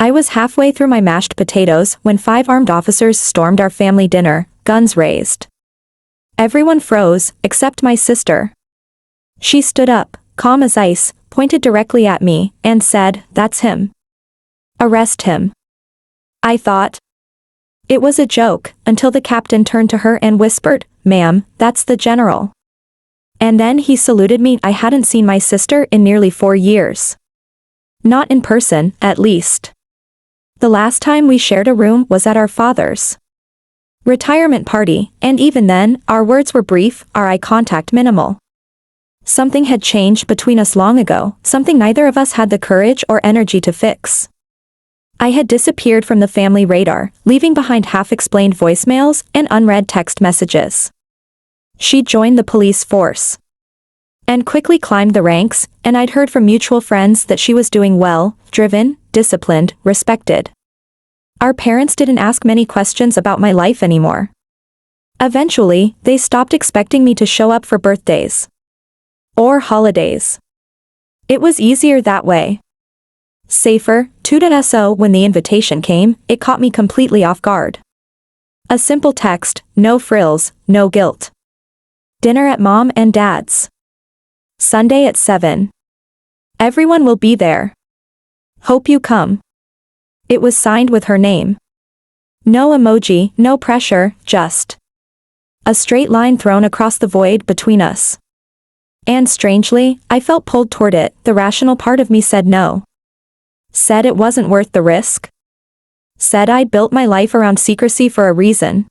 I was halfway through my mashed potatoes when 5 armed officers stormed our family dinner, guns raised. Everyone froze, except my sister. She stood up, calm as ice, pointed directly at me, and said, "That's him. Arrest him." I thought it was a joke, until the captain turned to her and whispered, "Ma'am, that's the general." And then he saluted me. I hadn't seen my sister in nearly 4 years. Not in person, at least. The last time we shared a room was at our father's retirement party, and even then, our words were brief, our eye contact minimal. Something had changed between us long ago, something neither of us had the courage or energy to fix. I had disappeared from the family radar, leaving behind half-explained voicemails and unread text messages. She joined the police force and quickly climbed the ranks, and I'd heard from mutual friends that she was doing well, driven, disciplined, respected. Our parents didn't ask many questions about my life anymore. Eventually, they stopped expecting me to show up for birthdays or holidays. It was easier that way. Safer, so when the invitation came, it caught me completely off guard. A simple text, no frills, no guilt. Dinner at Mom and Dad's. Sunday at 7. Everyone will be there. Hope you come. It was signed with her name. No emoji, no pressure, just a straight line thrown across the void between us. And strangely, I felt pulled toward it. The rational part of me said no. Said it wasn't worth the risk. Said I'd built my life around secrecy for a reason.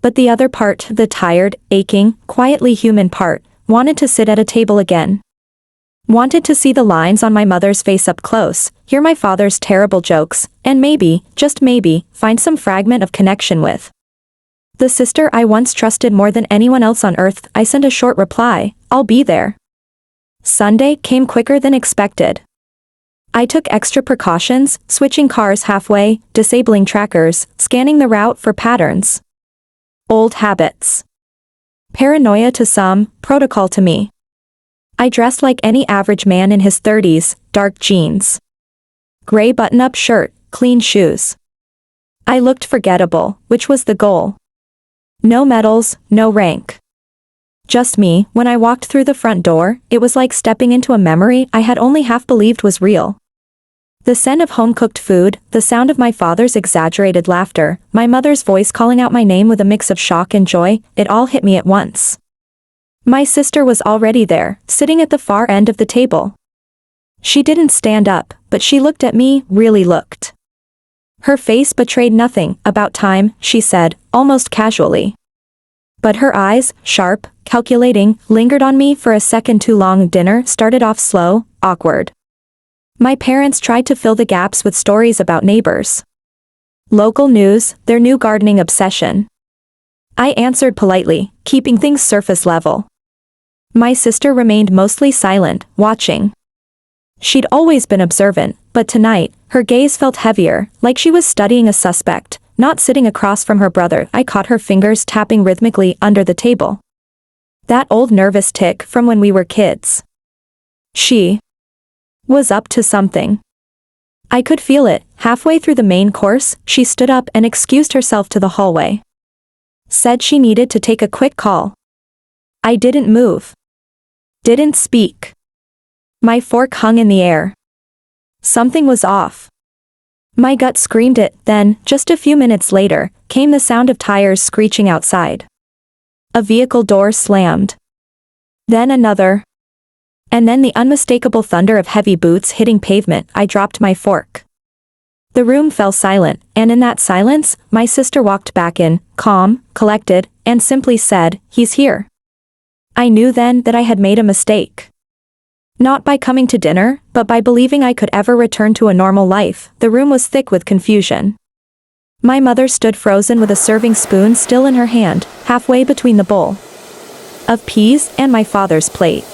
But the other part, the tired, aching, quietly human part, wanted to sit at a table again. Wanted to see the lines on my mother's face up close, hear my father's terrible jokes, and maybe, just maybe, find some fragment of connection with the sister I once trusted more than anyone else on earth. I sent a short reply, "I'll be there." Sunday came quicker than expected. I took extra precautions, switching cars halfway, disabling trackers, scanning the route for patterns. Old habits. Paranoia to some, protocol to me. I dressed like any average man in his 30s, dark jeans, gray button-up shirt, clean shoes. I looked forgettable, which was the goal. No medals, no rank. Just me. When I walked through the front door, it was like stepping into a memory I had only half believed was real. The scent of home-cooked food, the sound of my father's exaggerated laughter, my mother's voice calling out my name with a mix of shock and joy, it all hit me at once. My sister was already there, sitting at the far end of the table. She didn't stand up, but she looked at me, really looked. Her face betrayed nothing. "About time," she said, almost casually. But her eyes, sharp, calculating, lingered on me for a second too long. Dinner started off slow, awkward. My parents tried to fill the gaps with stories about neighbors. Local news, their new gardening obsession. I answered politely, keeping things surface level. My sister remained mostly silent, watching. She'd always been observant, but tonight, her gaze felt heavier, like she was studying a suspect, not sitting across from her brother. I caught her fingers tapping rhythmically under the table. That old nervous tick from when we were kids. She was up to something. I could feel it. Halfway through the main course, she stood up and excused herself to the hallway. Said she needed to take a quick call. I didn't move. Didn't speak. My fork hung in the air. Something was off. My gut screamed it. Then, just a few minutes later, came the sound of tires screeching outside. A vehicle door slammed. Then another. And then the unmistakable thunder of heavy boots hitting pavement. I dropped my fork. The room fell silent, and in that silence, my sister walked back in, calm, collected, and simply said, "He's here." I knew then that I had made a mistake. Not by coming to dinner, but by believing I could ever return to a normal life. The room was thick with confusion. My mother stood frozen with a serving spoon still in her hand, halfway between the bowl of peas and my father's plate.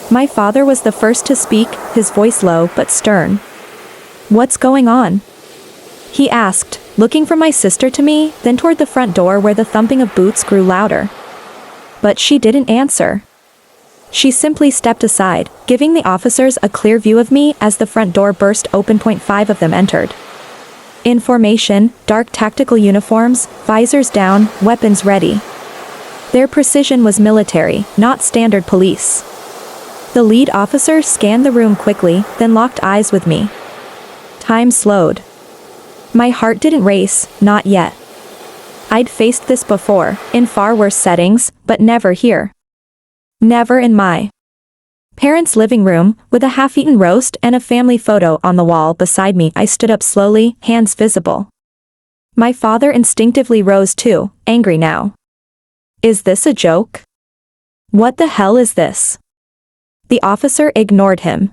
My father was the first to speak, his voice low but stern. "What's going on?" he asked, looking from my sister to me, then toward the front door where the thumping of boots grew louder. But she didn't answer. She simply stepped aside, giving the officers a clear view of me as the front door burst open. 5 of them entered. In formation, dark tactical uniforms, visors down, weapons ready. Their precision was military, not standard police. The lead officer scanned the room quickly, then locked eyes with me. Time slowed. My heart didn't race, not yet. I'd faced this before, in far worse settings, but never here. Never in my parents' living room, with a half-eaten roast and a family photo on the wall beside me. I stood up slowly, hands visible. My father instinctively rose too, angry now. Is this a joke? What the hell is this? The officer ignored him.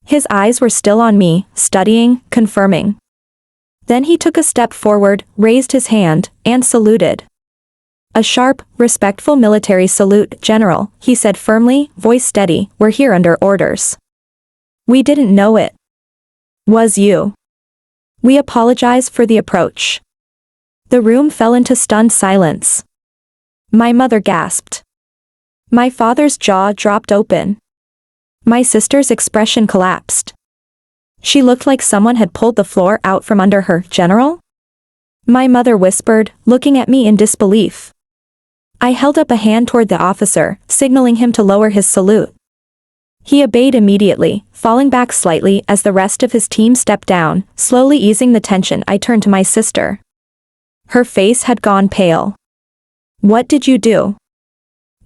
His eyes were still on me, studying, confirming. Then he took a step forward, raised his hand, and saluted. A sharp, respectful military salute, General, he said firmly, voice steady, we're here under orders. We didn't know it was you. We apologize for the approach. The room fell into stunned silence. My mother gasped. My father's jaw dropped open. My sister's expression collapsed. She looked like someone had pulled the floor out from under her. General? My mother whispered, looking at me in disbelief. I held up a hand toward the officer, signaling him to lower his salute. He obeyed immediately, falling back slightly as the rest of his team stepped down, slowly easing the tension. I turned to my sister. Her face had gone pale. What did you do?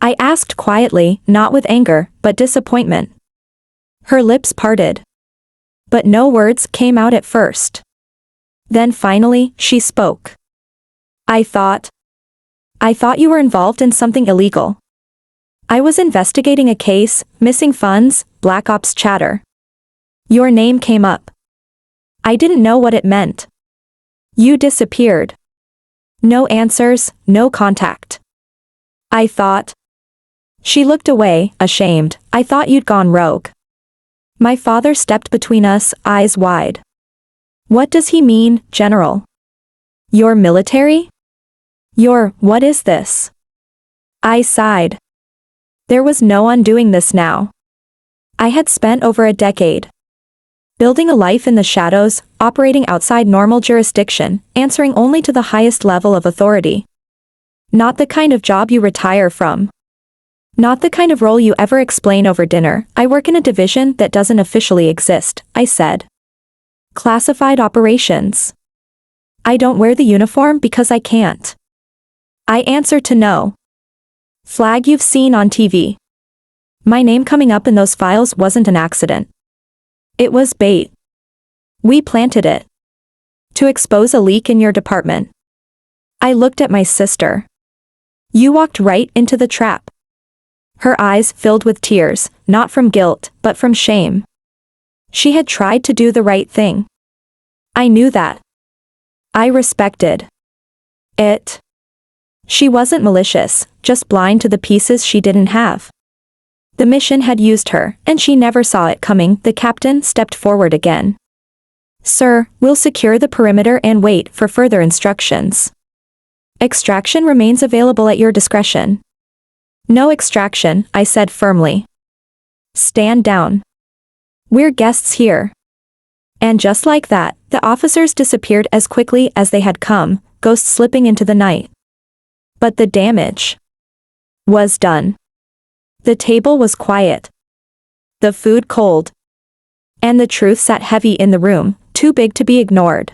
I asked quietly, not with anger, but disappointment. Her lips parted. But no words came out at first. Then finally, she spoke. I thought you were involved in something illegal. I was investigating a case, missing funds, Black Ops chatter. Your name came up. I didn't know what it meant. You disappeared. No answers, no contact. I thought. She looked away, ashamed. I thought you'd gone rogue. My father stepped between us, eyes wide. What does he mean, General? You're military? What is this? I sighed. There was no undoing this now. I had spent over a decade building a life in the shadows, operating outside normal jurisdiction, answering only to the highest level of authority. Not the kind of job you retire from. Not the kind of role you ever explain over dinner. I work in a division that doesn't officially exist, I said. Classified operations. I don't wear the uniform because I can't. I answer to no flag you've seen on TV. My name coming up in those files wasn't an accident. It was bait. We planted it. To expose a leak in your department. I looked at my sister. You walked right into the trap. Her eyes filled with tears, not from guilt, but from shame. She had tried to do the right thing. I knew that. I respected it. She wasn't malicious, just blind to the pieces she didn't have. The mission had used her, and she never saw it coming. The captain stepped forward again. Sir, we'll secure the perimeter and wait for further instructions. Extraction remains available at your discretion. No extraction, I said firmly. Stand down. We're guests here. And just like that, the officers disappeared as quickly as they had come, ghosts slipping into the night. But the damage was done. The table was quiet. The food cold. And the truth sat heavy in the room, too big to be ignored.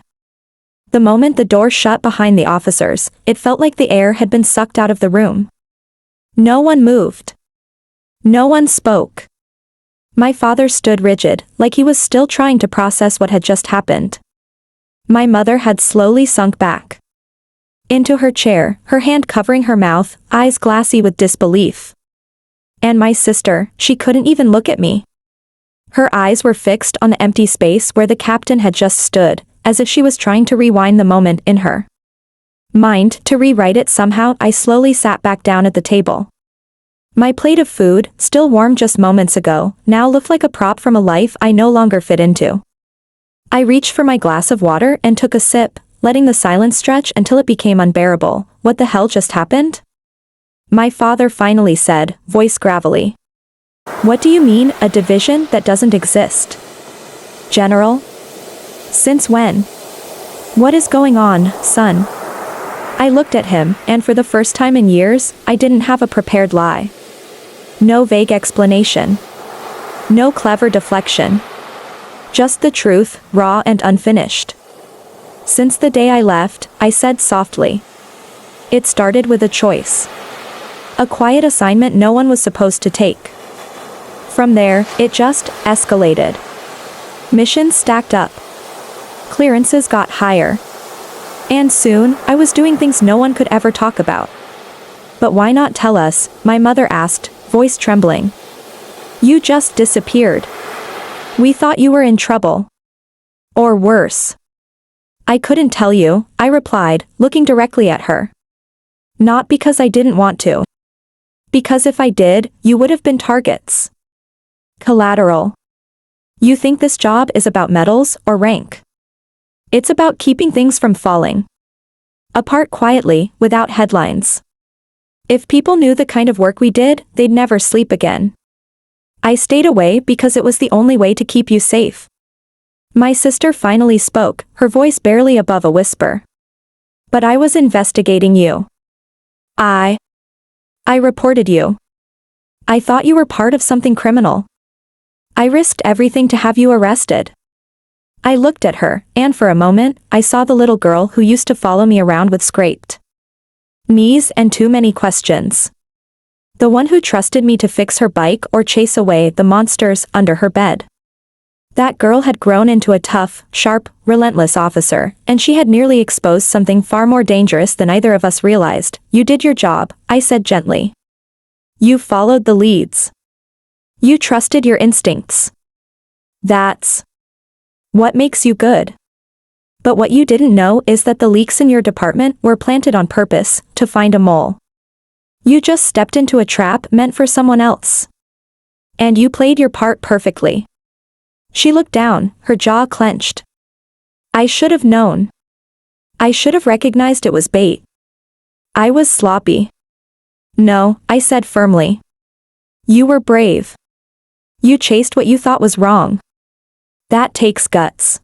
The moment the door shut behind the officers, it felt like the air had been sucked out of the room. No one moved. No one spoke. My father stood rigid, like he was still trying to process what had just happened. My mother had slowly sunk back into her chair, her hand covering her mouth, eyes glassy with disbelief. And my sister, she couldn't even look at me. Her eyes were fixed on the empty space where the captain had just stood, as if she was trying to rewind the moment in her mind to rewrite it somehow. I slowly sat back down at the table. My plate of food, still warm just moments ago, now looked like a prop from a life I no longer fit into. I reached for my glass of water and took a sip, letting the silence stretch until it became unbearable. What the hell just happened? My father finally said, voice gravelly. What do you mean, a division that doesn't exist? General? Since when? What is going on, son? I looked at him, and for the first time in years, I didn't have a prepared lie. No vague explanation. No clever deflection. Just the truth, raw and unfinished. Since the day I left, I said softly. It started with a choice. A quiet assignment no one was supposed to take. From there, it just escalated. Missions stacked up. Clearances got higher. And soon, I was doing things no one could ever talk about. But why not tell us? My mother asked, voice trembling. You just disappeared. We thought you were in trouble. Or worse. I couldn't tell you, I replied, looking directly at her. Not because I didn't want to. Because if I did, you would have been targets. Collateral. You think this job is about medals or rank? It's about keeping things from falling apart quietly, without headlines. If people knew the kind of work we did, they'd never sleep again. I stayed away because it was the only way to keep you safe. My sister finally spoke, her voice barely above a whisper. But I was investigating you. I reported you. I thought you were part of something criminal. I risked everything to have you arrested. I looked at her, and for a moment, I saw the little girl who used to follow me around with scraped knees and too many questions. The one who trusted me to fix her bike or chase away the monsters under her bed. That girl had grown into a tough, sharp, relentless officer, and she had nearly exposed something far more dangerous than either of us realized. You did your job, I said gently. You followed the leads. You trusted your instincts. That's what makes you good. But what you didn't know is that the leaks in your department were planted on purpose, to find a mole. You just stepped into a trap meant for someone else. And you played your part perfectly. She looked down, her jaw clenched. I should have known. I should have recognized it was bait. I was sloppy. No, I said firmly. You were brave. You chased what you thought was wrong. That takes guts.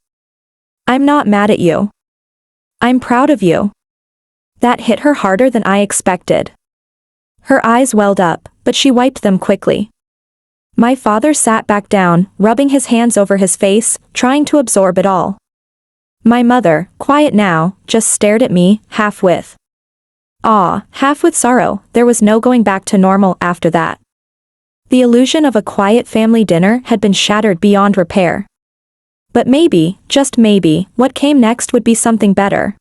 I'm not mad at you. I'm proud of you. That hit her harder than I expected. Her eyes welled up, but she wiped them quickly. My father sat back down, rubbing his hands over his face, trying to absorb it all. My mother, quiet now, just stared at me, half with awe, half with sorrow. There was no going back to normal after that. The illusion of a quiet family dinner had been shattered beyond repair. But maybe, just maybe, what came next would be something better.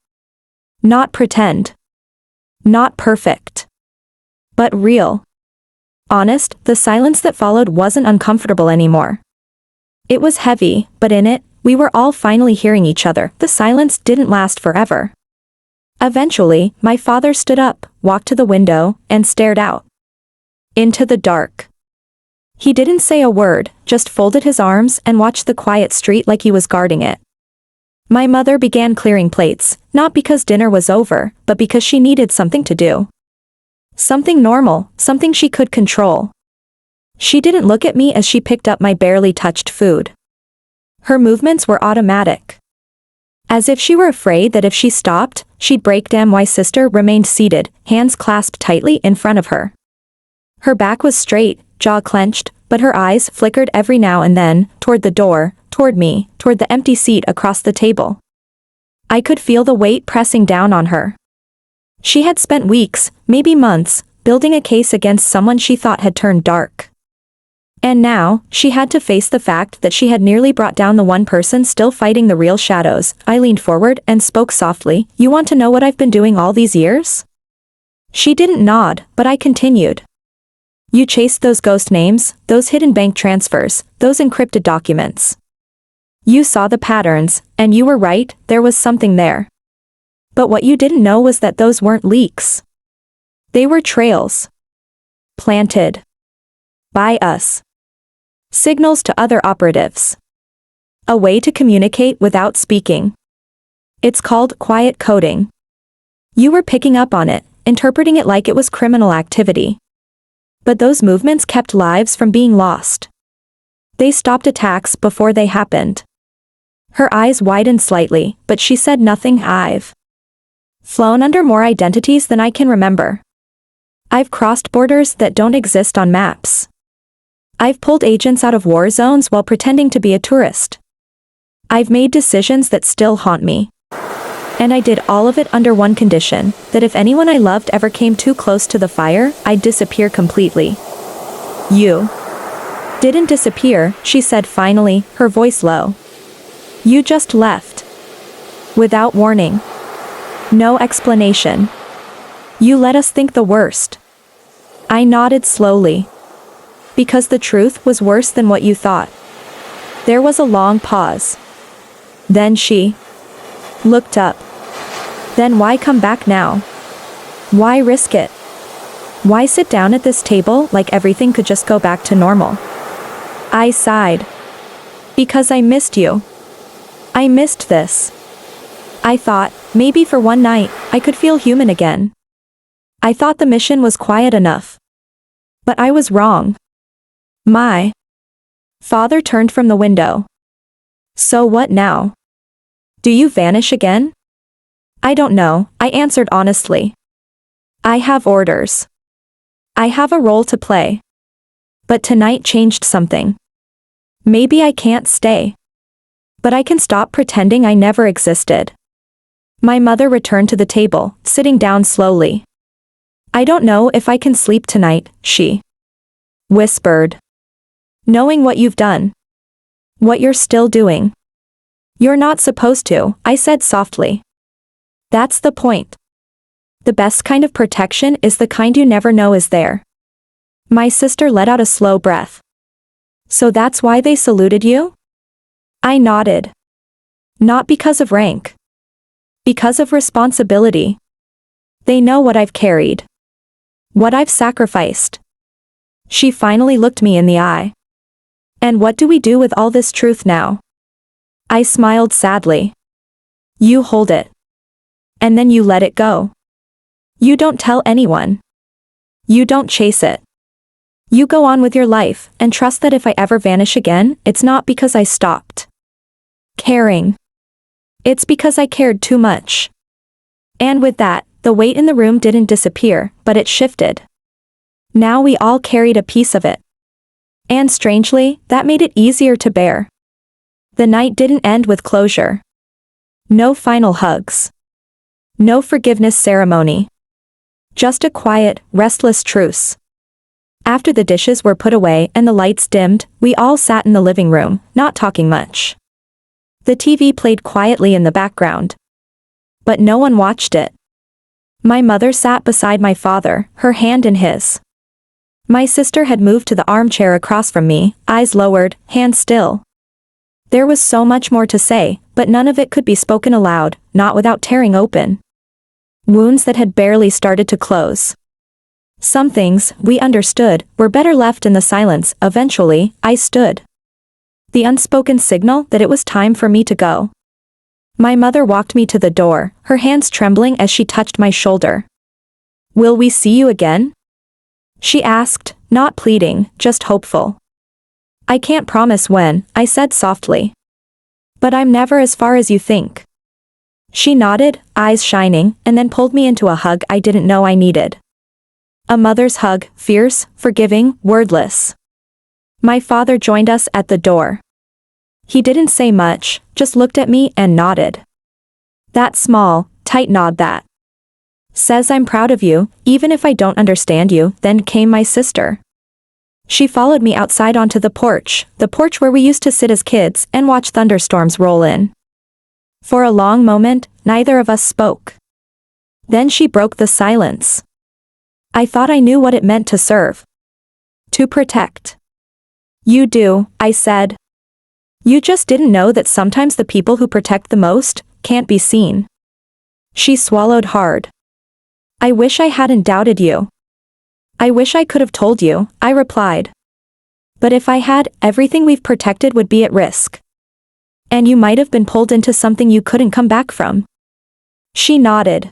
Not pretend. Not perfect. But real. Honest, the silence that followed wasn't uncomfortable anymore. It was heavy, but in it, we were all finally hearing each other. The silence didn't last forever. Eventually, my father stood up, walked to the window, and stared out. Into the dark. He didn't say a word, just folded his arms and watched the quiet street like he was guarding it. My mother began clearing plates, not because dinner was over, but because she needed something to do. Something normal, something she could control. She didn't look at me as she picked up my barely touched food. Her movements were automatic. As if she were afraid that if she stopped, she'd break down. My sister remained seated, hands clasped tightly in front of her. Her back was straight, jaw clenched, but her eyes flickered every now and then, toward the door, toward me, toward the empty seat across the table. I could feel the weight pressing down on her. She had spent weeks, maybe months, building a case against someone she thought had turned dark. And now, she had to face the fact that she had nearly brought down the one person still fighting the real shadows. I leaned forward and spoke softly. You want to know what I've been doing all these years? She didn't nod, but I continued. You chased those ghost names, those hidden bank transfers, those encrypted documents. You saw the patterns, and you were right, there was something there. But what you didn't know was that those weren't leaks. They were trails. Planted. By us. Signals to other operatives. A way to communicate without speaking. It's called quiet coding. You were picking up on it, interpreting it like it was criminal activity. But those movements kept lives from being lost. They stopped attacks before they happened. Her eyes widened slightly, but she said nothing. I've flown under more identities than I can remember. I've crossed borders that don't exist on maps. I've pulled agents out of war zones while pretending to be a tourist. I've made decisions that still haunt me. And I did all of it under one condition, that if anyone I loved ever came too close to the fire, I'd disappear completely. You didn't disappear, she said finally, her voice low. You just left. Without warning. No explanation. You let us think the worst. I nodded slowly. Because the truth was worse than what you thought. There was a long pause. Then she looked up. Then why come back now? Why risk it? Why sit down at this table like everything could just go back to normal? I sighed. Because I missed you. I missed this. I thought, maybe for one night, I could feel human again. I thought the mission was quiet enough. But I was wrong. My father turned from the window. So what now? Do you vanish again? I don't know, I answered honestly. I have orders. I have a role to play. But tonight changed something. Maybe I can't stay. But I can stop pretending I never existed. My mother returned to the table, sitting down slowly. I don't know if I can sleep tonight, she whispered. Knowing what you've done. What you're still doing. You're not supposed to, I said softly. That's the point. The best kind of protection is the kind you never know is there. My sister let out a slow breath. So that's why they saluted you? I nodded. Not because of rank. Because of responsibility. They know what I've carried. What I've sacrificed. She finally looked me in the eye. And what do we do with all this truth now? I smiled sadly. You hold it. And then you let it go. You don't tell anyone. You don't chase it. You go on with your life, and trust that if I ever vanish again, it's not because I stopped caring. It's because I cared too much. And with that, the weight in the room didn't disappear, but it shifted. Now we all carried a piece of it. And strangely, that made it easier to bear. The night didn't end with closure. No final hugs. No forgiveness ceremony. Just a quiet, restless truce. After the dishes were put away and the lights dimmed, we all sat in the living room, not talking much. The TV played quietly in the background. But no one watched it. My mother sat beside my father, her hand in his. My sister had moved to the armchair across from me, eyes lowered, hands still. There was so much more to say, but none of it could be spoken aloud, not without tearing open wounds that had barely started to close. Some things, we understood, were better left in the silence. Eventually, I stood. The unspoken signal that it was time for me to go. My mother walked me to the door, her hands trembling as she touched my shoulder. Will we see you again? She asked, not pleading, just hopeful. I can't promise when, I said softly. But I'm never as far as you think. She nodded, eyes shining, and then pulled me into a hug I didn't know I needed. A mother's hug, fierce, forgiving, wordless. My father joined us at the door. He didn't say much, just looked at me and nodded. That small, tight nod that says I'm proud of you, even if I don't understand you. Then came my sister. She followed me outside onto the porch where we used to sit as kids and watch thunderstorms roll in. For a long moment, neither of us spoke. Then she broke the silence. I thought I knew what it meant to serve. To protect. You do, I said. You just didn't know that sometimes the people who protect the most can't be seen. She swallowed hard. I wish I hadn't doubted you. I wish I could have told you, I replied. But if I had, everything we've protected would be at risk. And you might have been pulled into something you couldn't come back from. She nodded.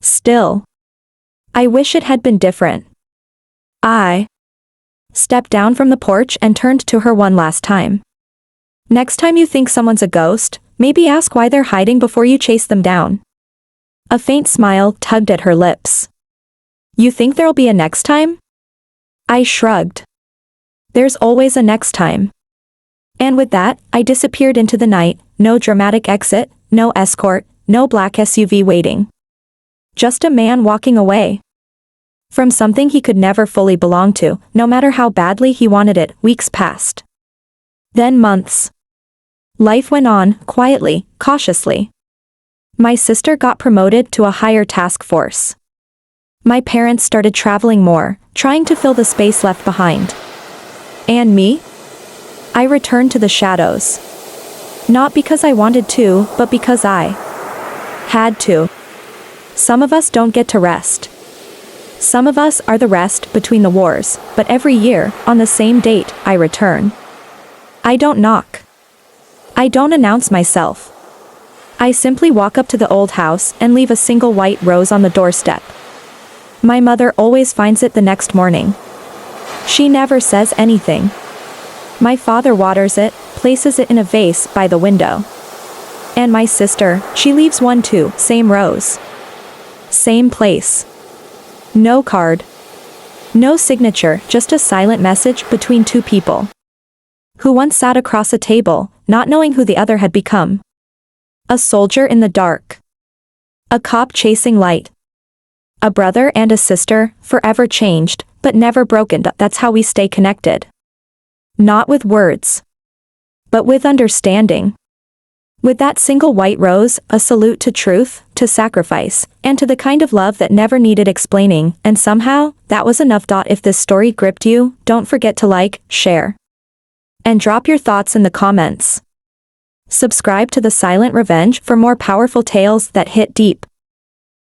Still. I wish it had been different. I stepped down from the porch and turned to her one last time. Next time you think someone's a ghost, maybe ask why they're hiding before you chase them down. A faint smile tugged at her lips. You think there'll be a next time? I shrugged. There's always a next time. And with that, I disappeared into the night, no dramatic exit, no escort, no black SUV waiting. Just a man walking away. From something he could never fully belong to, no matter how badly he wanted it. Weeks passed. Then months. Life went on, quietly, cautiously. My sister got promoted to a higher task force. My parents started traveling more, trying to fill the space left behind. And me? I returned to the shadows. Not because I wanted to, but because I had to. Some of us don't get to rest. Some of us are the rest between the wars, but every year, on the same date, I return. I don't knock. I don't announce myself. I simply walk up to the old house and leave a single white rose on the doorstep. My mother always finds it the next morning. She never says anything. My father waters it, places it in a vase by the window. And my sister, she leaves one too, same rose. Same place. No card. No signature, just a silent message between two people who once sat across a table, not knowing who the other had become. A soldier in the dark. A cop chasing light. A brother and a sister, forever changed, but never broken. That's how we stay connected. Not with words, but with understanding. With that single white rose, a salute to truth, to sacrifice, and to the kind of love that never needed explaining, and somehow, that was enough. If this story gripped you, don't forget to like, share, and drop your thoughts in the comments. Subscribe to The Silent Revenge for more powerful tales that hit deep.